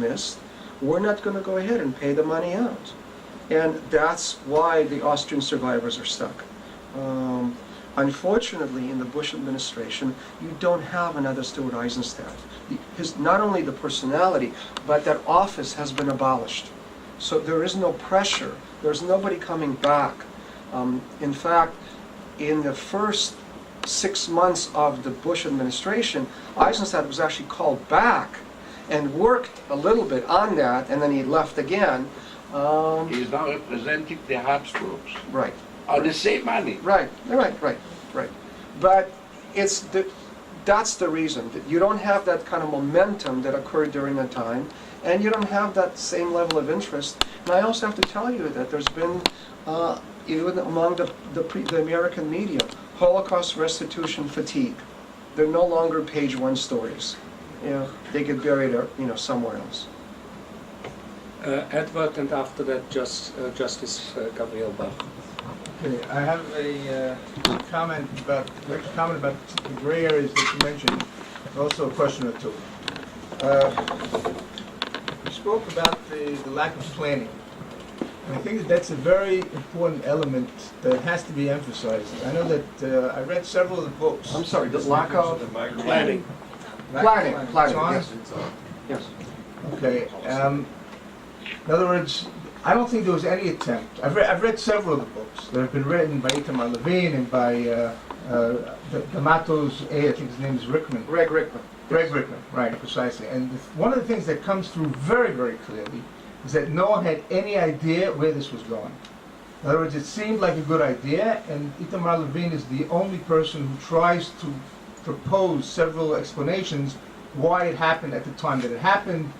missed, we're not going to go ahead and pay the money out. And that's why the Austrian survivors are stuck. Unfortunately, in the Bush administration, you don't have another Stuart Eisenstadt. Not only the personality, but that office has been abolished. So there is no pressure. There's nobody coming back. In fact, in the first 6 months of the Bush administration, Eisenstadt was actually called back and worked a little bit on that, and then he left again. He is now representing the Habsburgs. Right. On the same money. Right. But that's the reason. That you don't have that kind of momentum that occurred during that time, and you don't have that same level of interest. And I also have to tell you that there's been, even among the American media, Holocaust restitution fatigue. They're no longer page one stories. They get buried, somewhere else. Edward, and after that, Justice Gabriel Bach. Okay, I have a comment about the gray areas that you mentioned, and also a question or two. You spoke about the lack of planning. And I think that that's a very important element that has to be emphasized. I know that I read several of the books. I'm sorry, the lack of Planning. planning. Yes. Yes. Okay. In other words, I don't think there was any attempt. I've read several of the books that have been written by Itamar Levine and by D'Amato's I think his name is Rickman. Greg Rickman. Greg Rickman, right, precisely. And one of the things that comes through very, very clearly is that no one had any idea where this was going. In other words, it seemed like a good idea, and Itamar Levine is the only person who tries to propose several explanations why it happened at the time that it happened.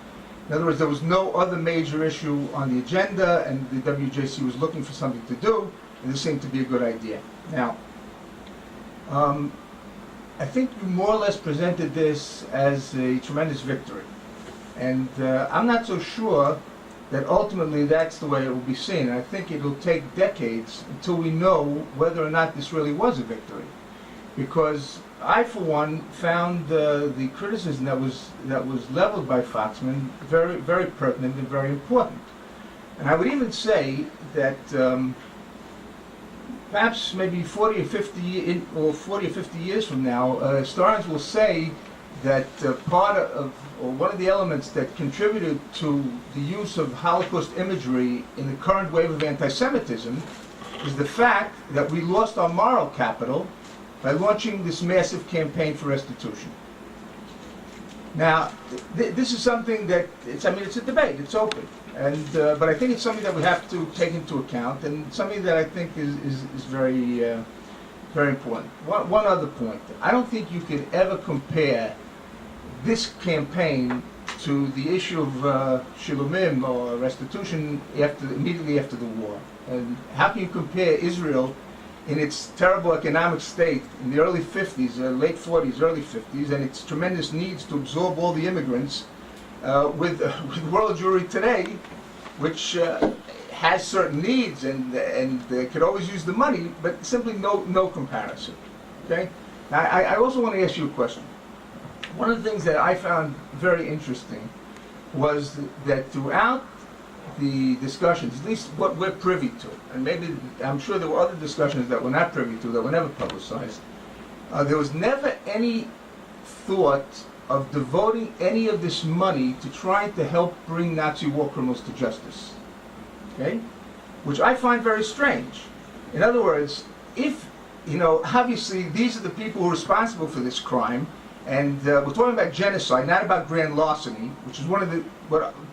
In other words, there was no other major issue on the agenda, and the WJC was looking for something to do, and this seemed to be a good idea. Now, I think you more or less presented this as a tremendous victory. And I'm not so sure that ultimately that's the way it will be seen. And I think it will take decades until we know whether or not this really was a victory. Because I, for one, found the criticism that was leveled by Foxman very, very pertinent and very important. And I would even say that perhaps maybe 40 or 50 years from now, historians will say that one of the elements that contributed to the use of Holocaust imagery in the current wave of anti-Semitism is the fact that we lost our moral capital by launching this massive campaign for restitution. Now, this is something that it's a debate. It's open, and but I think it's something that we have to take into account, and something that I think is very very important. One other point: I don't think you could ever compare this campaign to the issue of shilumim or restitution immediately after the war. And how can you compare Israel in its terrible economic state in the early 50s, late 40s, early 50s, and its tremendous needs to absorb all the immigrants with world Jewry today, which has certain needs and could always use the money, but simply no comparison. Okay? Now, I also want to ask you a question. One of the things that I found very interesting was that throughout the discussions, at least what we're privy to, and maybe I'm sure there were other discussions that we're not privy to, that were never publicized, there was never any thought of devoting any of this money to trying to help bring Nazi war criminals to justice. Okay? Which I find very strange. In other words, if, obviously these are the people who are responsible for this crime, and we're talking about genocide, not about grand larceny, which is one of the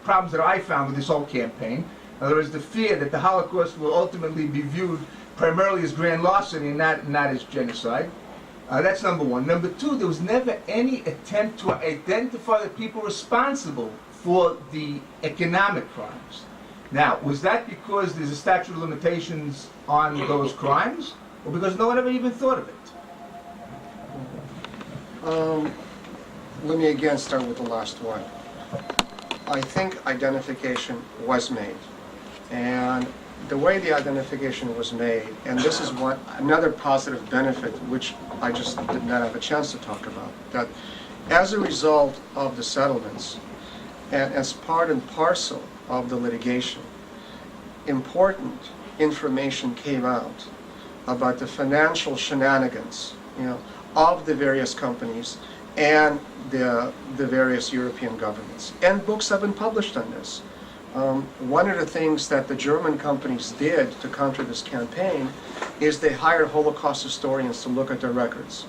problems that I found with this whole campaign. In other words, the fear that the Holocaust will ultimately be viewed primarily as grand larceny and not as genocide. That's number one. Number two, there was never any attempt to identify the people responsible for the economic crimes. Now, was that because there's a statute of limitations on those crimes, or because no one ever even thought of it? Let me again start with the last one. I think identification was made. And the way the identification was made, and this is another positive benefit which I just did not have a chance to talk about, that as a result of the settlements, as part and parcel of the litigation, important information came out about the financial shenanigans, of the various companies and the various European governments. And books have been published on this. One of the things that the German companies did to counter this campaign is they hired Holocaust historians to look at their records.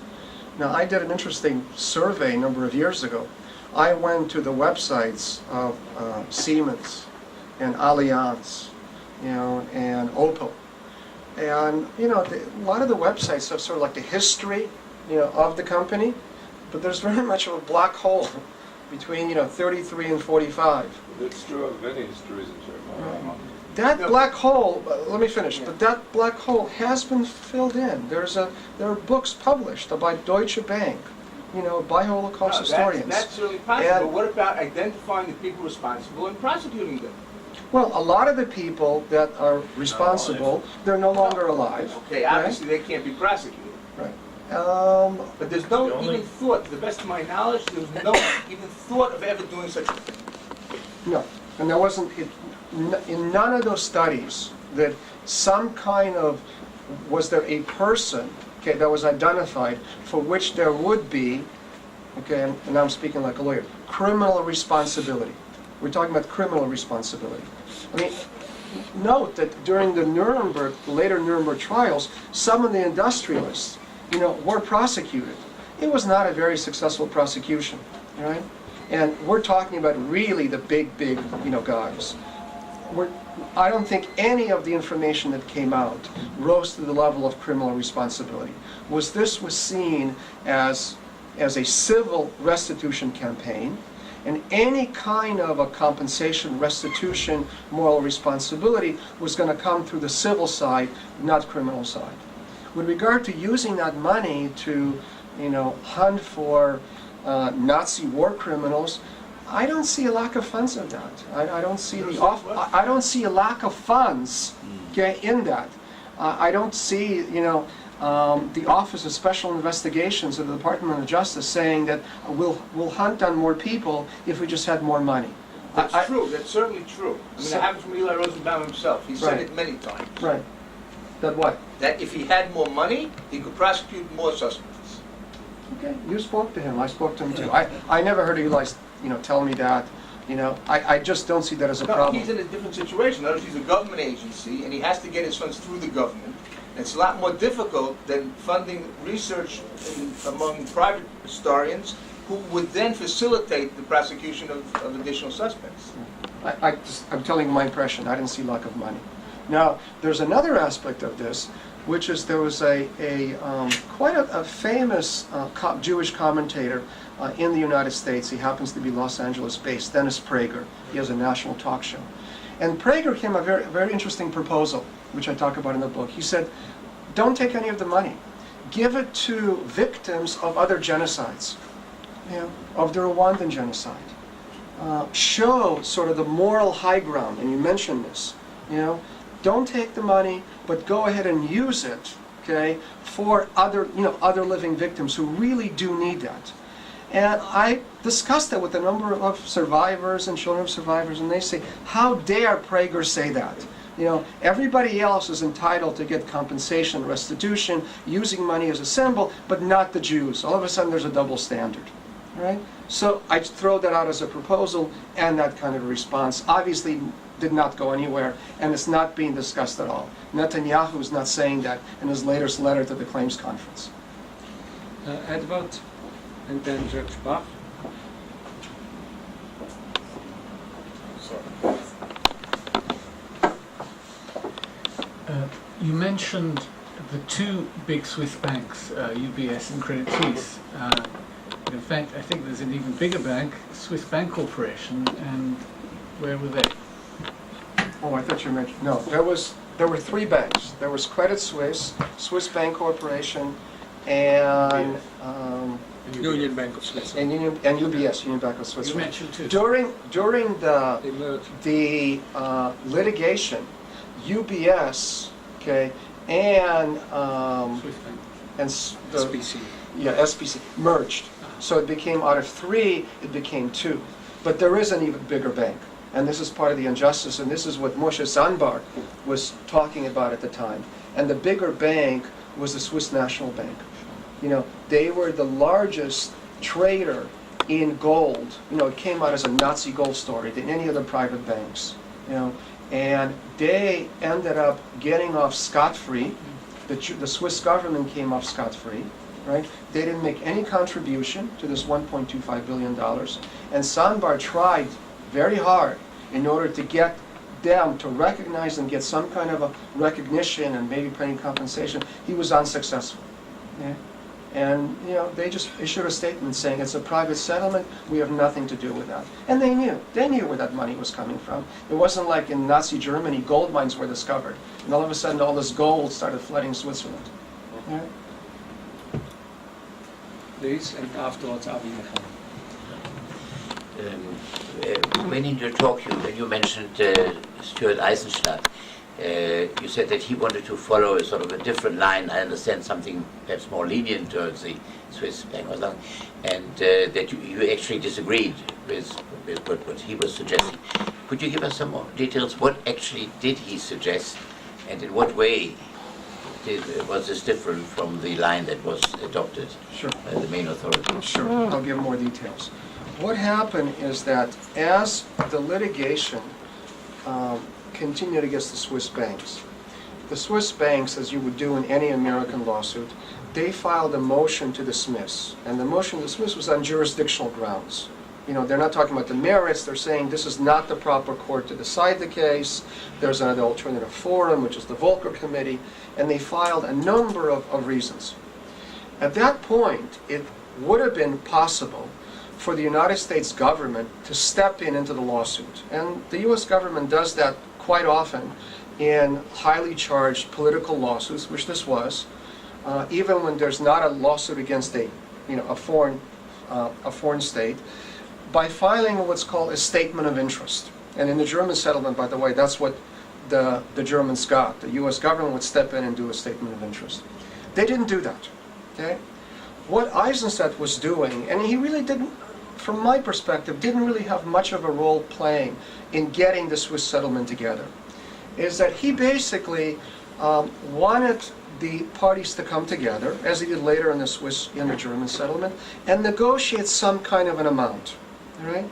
Now, I did an interesting survey a number of years ago. I went to the websites of Siemens and Allianz, and Opel. And, a lot of the websites have sort of like the history, of the company, but there's very much of a black hole between, 33 and 45. That's true of many histories in Germany. That black hole, let me finish, but that black hole has been filled in. There are books published about Deutsche Bank, by Holocaust historians. That's certainly possible, And- but what about identifying the people responsible and prosecuting them? Well, a lot of the people that are responsible, they're no longer alive. Okay, obviously they can't be prosecuted. Right. But there's no even thought, to the best of my knowledge, there's no even thought of ever doing such a thing. No, and there wasn't, in none of those studies that some kind of, was there a person, that was identified for which there would be, and I'm speaking like a lawyer, criminal responsibility. We're talking about criminal responsibility. I mean, note that during the later Nuremberg trials, some of the industrialists, were prosecuted. It was not a very successful prosecution, right? And we're talking about really the big, guys. I don't think any of the information that came out rose to the level of criminal responsibility. This was seen as a civil restitution campaign, and any kind of a compensation, restitution, moral responsibility was going to come through the civil side, not criminal side. With regard to using that money to, hunt for Nazi war criminals, I don't see a lack of funds in that. I don't see I don't see a lack of funds in that. I don't see, the Office of Special Investigations of the Department of Justice saying that we'll hunt on more people if we just had more money. That's true, that's certainly true. I mean, it happened from Eli Rosenbaum himself. He said it many times. Right. That what? That if he had more money, he could prosecute more suspects. Okay, you spoke to him. I spoke to him too. I never heard Eli, tell me that. I just don't see that as a problem. No, he's in a different situation. Notice he's a government agency, and he has to get his funds through the government. It's a lot more difficult than funding research among private historians who would then facilitate the prosecution of additional suspects. I'm telling you my impression. I didn't see lack of money. Now, there's another aspect of this, which is there was quite a famous Jewish commentator in the United States. He happens to be Los Angeles-based, Dennis Prager. He has a national talk show. And Prager came a very, very interesting proposal, which I talk about in the book. He said, don't take any of the money. Give it to victims of other genocides, of the Rwandan genocide. Show sort of the moral high ground, and you mentioned this, Don't take the money, but go ahead and use it, for other living victims who really do need that. And I discussed that with a number of survivors and children of survivors, and they say, how dare Prager say that? Everybody else is entitled to get compensation, restitution, using money as a symbol, but not the Jews. All of a sudden there's a double standard, right? So I throw that out as a proposal, and that kind of a response obviously did not go anywhere, and it's not being discussed at all. Netanyahu is not saying that in his latest letter to the claims conference. Edward, and then Judge Bach. You mentioned the two big Swiss banks, UBS and Credit Suisse. In fact, I think there's an even bigger bank, Swiss Bank Corporation, and where were they? Oh, I thought you mentioned, no, there were three banks. There was Credit Suisse, Swiss Bank Corporation, and Union Bank of Switzerland. and UBS, Union Bank of You Switzerland. mentioned two. During They merged. the litigation, UBS, and Swiss Bank. SBC. SBC merged. So it became, out of three, it became two. But there is an even bigger bank, and this is part of the injustice, and this is what Moshe Sandbar was talking about at the time. And the bigger bank was the Swiss National Bank. You know, they were the largest trader in gold. You know, it came out as a Nazi gold story than any other private banks. You know, and they ended up getting off scot-free. The Swiss government came off scot-free, right? They didn't make any contribution to this $1.25 billion. And Sandbar tried very hard in order to get them to recognize and get some kind of a recognition and maybe paying compensation. He was unsuccessful. Yeah? And, you know, they just issued a statement saying it's a private settlement, we have nothing to do with that. And they knew where that money was coming from. It wasn't like in Nazi Germany, gold mines were discovered, and all of a sudden all this gold started flooding Switzerland. Yeah? Please, and afterwards, Avi. When in your talk, when you mentioned Stuart Eisenstadt, you said that he wanted to follow a sort of a different line. I understand something perhaps more lenient towards the Swiss bank or something, and that you actually disagreed with what he was suggesting. Could you give us some more details? What actually did he suggest, and in what way was this different from the line that was adopted Sure. by the main authority? Sure, I'll give more details. What happened is that as the litigation continued against the Swiss banks, as you would do in any American lawsuit, they filed a motion to dismiss. And the motion to dismiss was on jurisdictional grounds. You know, they're not talking about the merits, they're saying this is not the proper court to decide the case, there's another alternative forum, which is the Volcker Committee, and they filed a number of reasons. At that point, it would have been possible for the United States government to step into the lawsuit. And the U.S. government does that quite often in highly charged political lawsuits, which this was, even when there's not a lawsuit against a foreign state, by filing what's called a statement of interest. And in the German settlement, by the way, that's what the Germans got. The U.S. government would step in and do a statement of interest. They didn't do that. Okay? What Eisenstadt was doing, and he really didn't, from my perspective, didn't really have much of a role playing in getting the Swiss settlement together, is that he basically wanted the parties to come together, as he did later in the German settlement, and negotiate some kind of an amount. All right?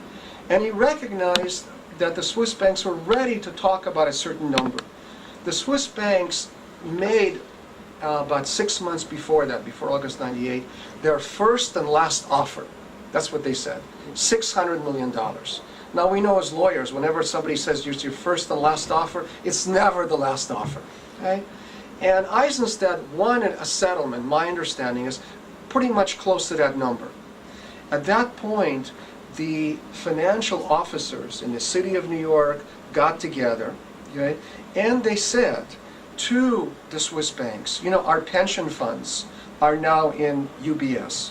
And he recognized that the Swiss banks were ready to talk about a certain number. The Swiss banks made about 6 months before that, before August 98, their first and last offer. That's what they said, $600 million. Now we know as lawyers, whenever somebody says it's your first and last offer, it's never the last offer. Okay? And Eisenstadt wanted a settlement, my understanding is, pretty much close to that number. At that point, the financial officers in the city of New York got together, okay, and they said to the Swiss banks, you know, our pension funds are now in UBS.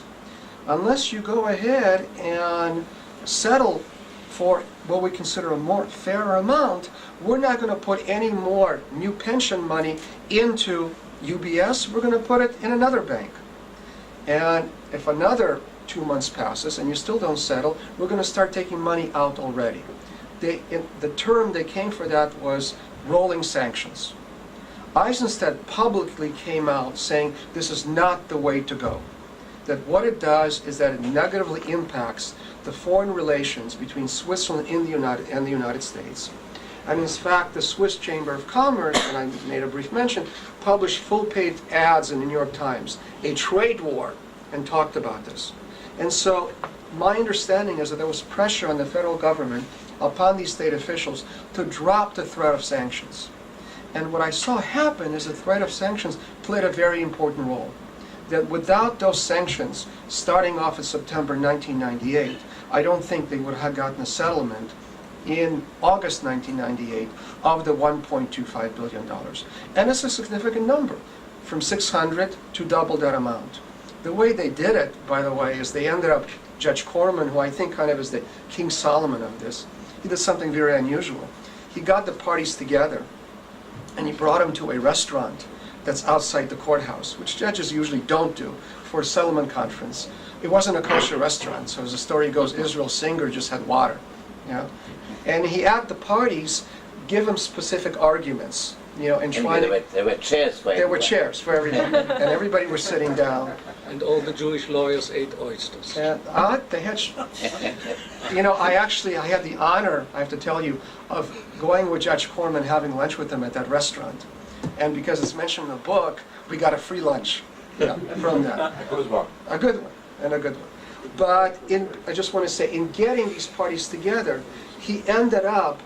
Unless you go ahead and settle for what we consider a more fair amount, we're not going to put any more new pension money into UBS, we're going to put it in another bank. And if another 2 months passes and you still don't settle, we're going to start taking money out already. The term they came for that was rolling sanctions. Eisenstadt publicly came out saying this is not the way to go. That what it does is that it negatively impacts the foreign relations between Switzerland and the United States. And in fact, the Swiss Chamber of Commerce, and I made a brief mention, published full-page ads in the New York Times, a trade war, and talked about this. And so my understanding is that there was pressure on the federal government upon these state officials to drop the threat of sanctions. And what I saw happen is the threat of sanctions played a very important role. That without those sanctions, starting off in September 1998, I don't think they would have gotten a settlement in August 1998 of the $1.25 billion. And it's a significant number, from 600 to double that amount. The way they did it, by the way, is they ended up, Judge Corman, who I think kind of is the King Solomon of this, he did something very unusual. He got the parties together and he brought them to a restaurant that's outside the courthouse, which judges usually don't do for a settlement conference. it wasn't a kosher restaurant. So as the story goes, Israel Singer just had water, you know. And he at the parties give him specific arguments, you know, and try to. There were chairs for There were everyone. chairs for everybody, and everybody was sitting down. And all the Jewish lawyers ate oysters. And they had, you know, I had the honor, I have to tell you, of going with Judge Corman, having lunch with him at that restaurant. And because it's mentioned in the book, we got a free lunch, you know, from that. Good one. A good one, and a good one. But I just want to say, in getting these parties together, he ended up,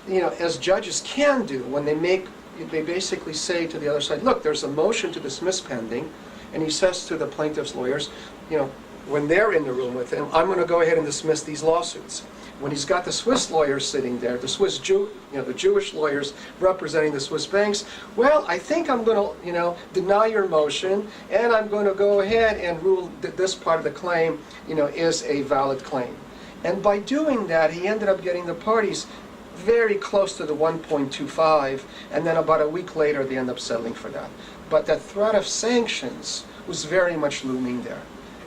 you know, as judges can do, when they basically say to the other side, look, there's a motion to dismiss pending, and he says to the plaintiff's lawyers, you know, when they're in the room with him, I'm going to go ahead and dismiss these lawsuits. When he's got the Swiss lawyers sitting there, the the Jewish lawyers representing the Swiss banks, well, I think I'm going to, you know, deny your motion, and I'm going to go ahead and rule that this part of the claim, you know, is a valid claim. And by doing that, he ended up getting the parties very close to the 1.25, and then about a week later, they end up settling for that. But that threat of sanctions was very much looming there.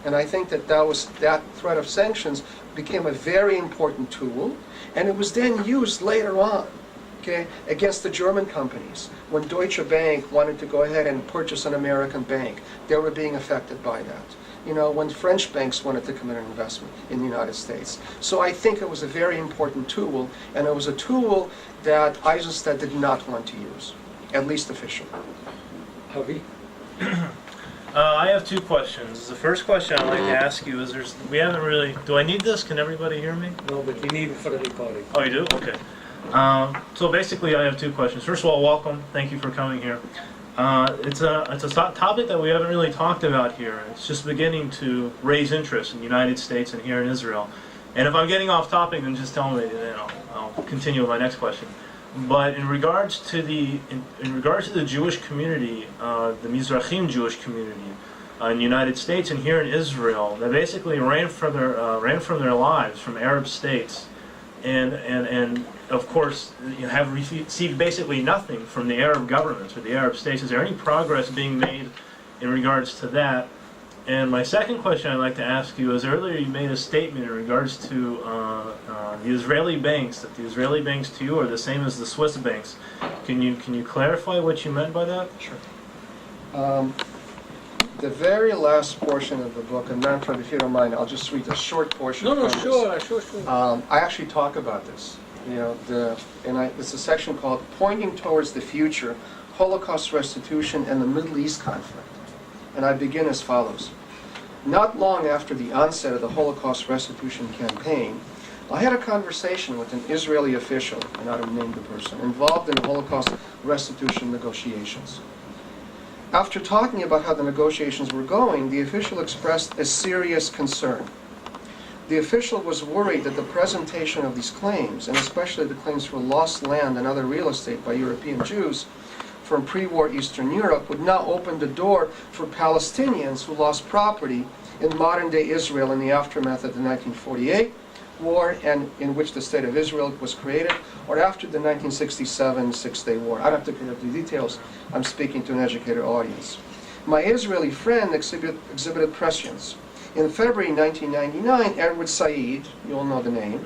And I think that threat of sanctions became a very important tool, and it was then used later on, okay, against the German companies. When Deutsche Bank wanted to go ahead and purchase an American bank, they were being affected by that. You know, when French banks wanted to commit an investment in the United States. So I think it was a very important tool, and it was a tool that Eisenstadt did not want to use, at least officially. Javi? I have two questions. The first question I'd like to ask you is, we haven't really, do I need this? Can everybody hear me? No, but we need it for the recording. Oh, you do? Okay. So basically I have two questions. First of all, welcome. Thank you for coming here. It's a topic that we haven't really talked about here. It's just beginning to raise interest in the United States and here in Israel. And if I'm getting off topic, then just tell me, and I'll continue with my next question. But in regards to the Jewish community, the Mizrahim Jewish community in the United States and here in Israel, that basically ran from their lives from Arab states, and of course, you have received basically nothing from the Arab governments or the Arab states. Is there any progress being made in regards to that? And my second question I'd like to ask you is, earlier you made a statement in regards to the Israeli banks, that the Israeli banks to you are the same as the Swiss banks. Can you clarify what you meant by that? Sure. The very last portion of the book, and Manfred, if you don't mind, I'll just read a short portion. No, from this. sure. I actually talk about this. You know, it's a section called "Pointing Towards the Future: Holocaust Restitution and the Middle East Conflict." And I begin as follows. Not long after the onset of the Holocaust Restitution campaign, I had a conversation with an Israeli official, and I don't name the person, involved in Holocaust restitution negotiations. After talking about how the negotiations were going, the official expressed a serious concern. The official was worried that the presentation of these claims, and especially the claims for lost land and other real estate by European Jews from pre-war Eastern Europe, would now open the door for Palestinians who lost property in modern-day Israel in the aftermath of the 1948 war, and in which the State of Israel was created, or after the 1967 Six-Day War. I don't have to get into the details. I'm speaking to an educated audience. My Israeli friend exhibited prescience. In February 1999, Edward Said, you all know the name,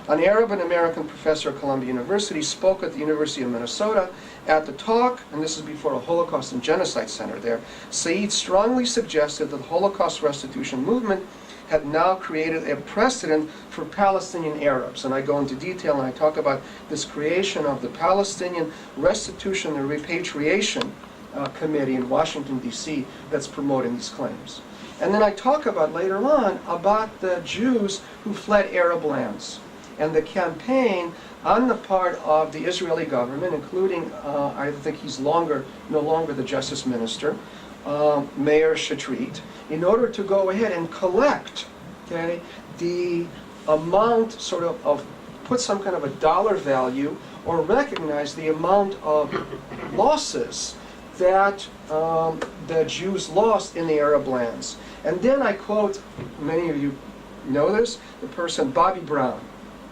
an Arab and American professor at Columbia University, spoke at the University of Minnesota. At the talk, and this is before a Holocaust and Genocide Center there, Said strongly suggested that the Holocaust restitution movement had now created a precedent for Palestinian Arabs. And I go into detail and I talk about this creation of the Palestinian Restitution and Repatriation Committee in Washington, D.C. that's promoting these claims. And then I talk about later on about the Jews who fled Arab lands and the campaign on the part of the Israeli government, including, I think he's no longer the justice minister, Mayor Shetrit, in order to go ahead and collect, okay, the amount, sort of put some kind of a dollar value or recognize the amount of losses that the Jews lost in the Arab lands. And then I quote, many of you know this, the person Bobby Brown,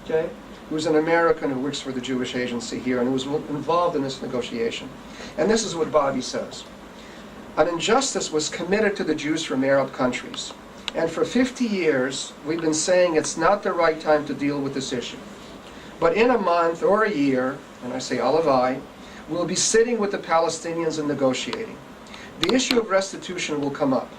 okay, who's an American who works for the Jewish Agency here and who was involved in this negotiation. And this is what Bobby says. An injustice was committed to the Jews from Arab countries. And for 50 years, we've been saying it's not the right time to deal with this issue. But in a month or a year, and I say Olavai, we'll be sitting with the Palestinians and negotiating. The issue of restitution will come up.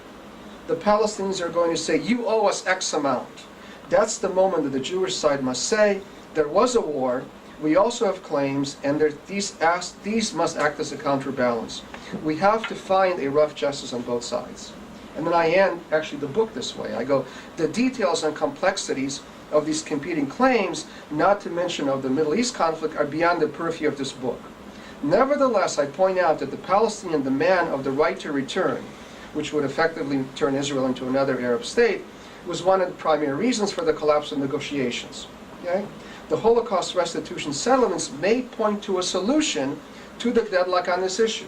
The Palestinians are going to say, you owe us X amount. That's the moment that the Jewish side must say, there was a war, we also have claims, and these must act as a counterbalance. We have to find a rough justice on both sides. And then I end actually the book this way. I go, the details and complexities of these competing claims, not to mention of the Middle East conflict, are beyond the purview of this book. Nevertheless, I point out that the Palestinian demand of the right to return, which would effectively turn Israel into another Arab state, was one of the primary reasons for the collapse of negotiations. Okay? The Holocaust restitution settlements may point to a solution to the deadlock on this issue.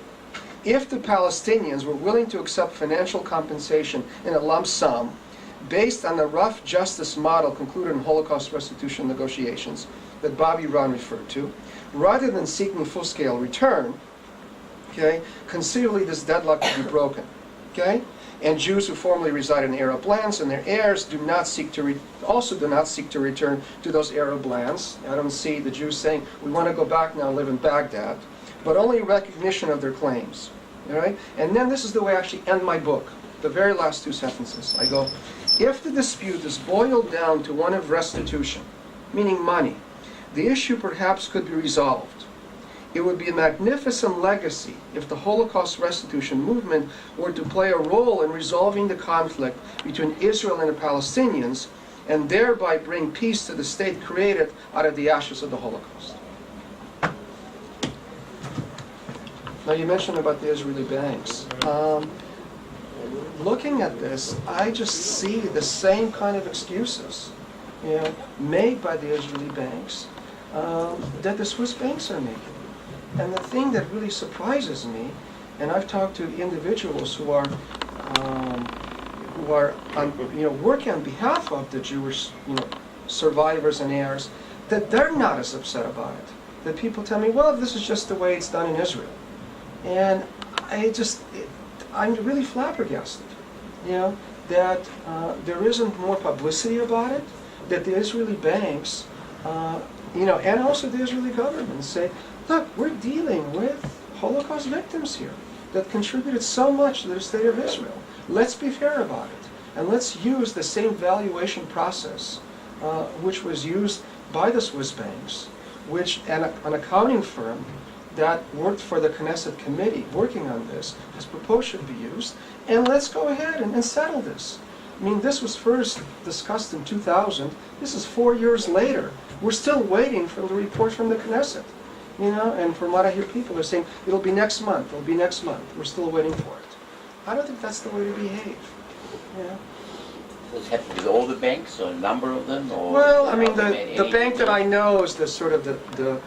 If the Palestinians were willing to accept financial compensation in a lump sum based on the rough justice model concluded in Holocaust restitution negotiations that Bobby Ron referred to, rather than seeking full-scale return, okay, conceivably this deadlock could be broken. Okay? And Jews who formerly reside in Arab lands and their heirs also do not seek to return to those Arab lands. I don't see the Jews saying, we want to go back now and live in Baghdad, but only recognition of their claims. All right? And then this is the way I actually end my book, the very last two sentences. I go, if the dispute is boiled down to one of restitution, meaning money, the issue perhaps could be resolved. It would be a magnificent legacy if the Holocaust restitution movement were to play a role in resolving the conflict between Israel and the Palestinians, and thereby bring peace to the state created out of the ashes of the Holocaust. Now you mentioned about the Israeli banks. Looking at this, I just see the same kind of excuses, made by the Israeli banks that the Swiss banks are making. And the thing that really surprises me, and I've talked to individuals who are working on behalf of the Jewish survivors and heirs, that they're not as upset about it. That people tell me, well, this is just the way it's done in Israel. And I'm really flabbergasted, that there isn't more publicity about it, that the Israeli banks, and also the Israeli government say, look, we're dealing with Holocaust victims here that contributed so much to the state of Israel. Let's be fair about it. And let's use the same valuation process which was used by the Swiss banks, which an accounting firm that worked for the Knesset committee working on this has proposed should be used. And let's go ahead and settle this. I mean, this was first discussed in 2000. This is 4 years later. We're still waiting for the report from the Knesset. And from what I hear, people are saying, it'll be next month, it'll be next month. We're still waiting for it. I don't think that's the way to behave. Does it happen with all the banks, or a number of them? Or well, I mean, the bank that I know is the sort of the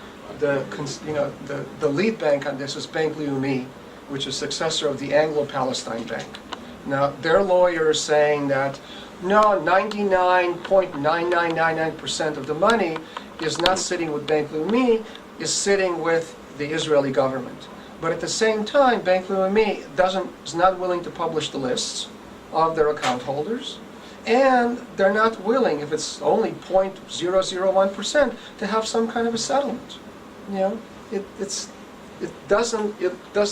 lead bank on this is Bank Leumi, which is successor of the Anglo-Palestine Bank. Now, their lawyer is saying that, no, 99.9999% of the money is not sitting with Bank Leumi, is sitting with the Israeli government. But at the same time, Bank Leumi is not willing to publish the lists of their account holders, and they're not willing, if it's only 0.001%, to have some kind of a settlement. It does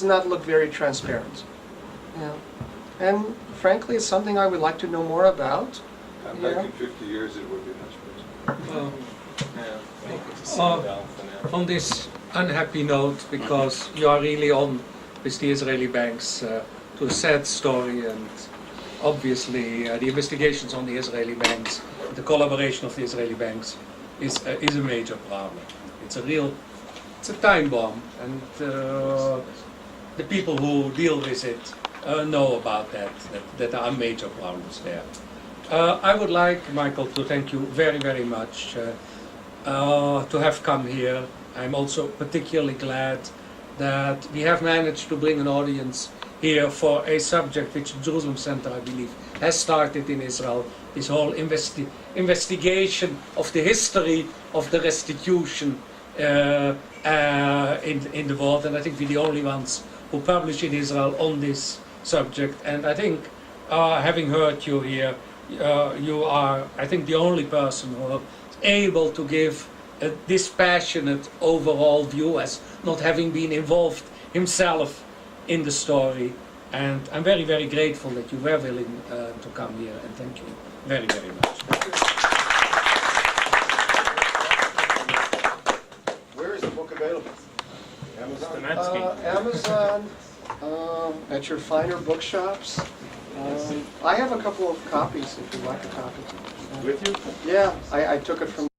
not look very transparent. And frankly, it's something I would like to know more about. And back in 50 years, it would be much better. On this unhappy note, because you are really on with the Israeli banks to a sad story, and obviously the investigations on the Israeli banks, the collaboration of the Israeli banks is a major problem. It's a time bomb, and the people who deal with it know about that there are major problems there. I would like, Michael, to thank you very, very much to have come here. I'm also particularly glad that we have managed to bring an audience here for a subject which the Jerusalem Center, I believe, has started in Israel, this whole investigation of the history of the restitution in the world, and I think we're the only ones who publish in Israel on this subject. And I think, having heard you here, you are, I think, the only person who is able to give a dispassionate overall view as not having been involved himself in the story. And I'm very, very grateful that you were willing to come here, and thank you very, very much. Where is the book available? Amazon? Stemansky. Amazon, at your finer bookshops. I have a couple of copies if you'd like a copy. With you? Yeah, I took it from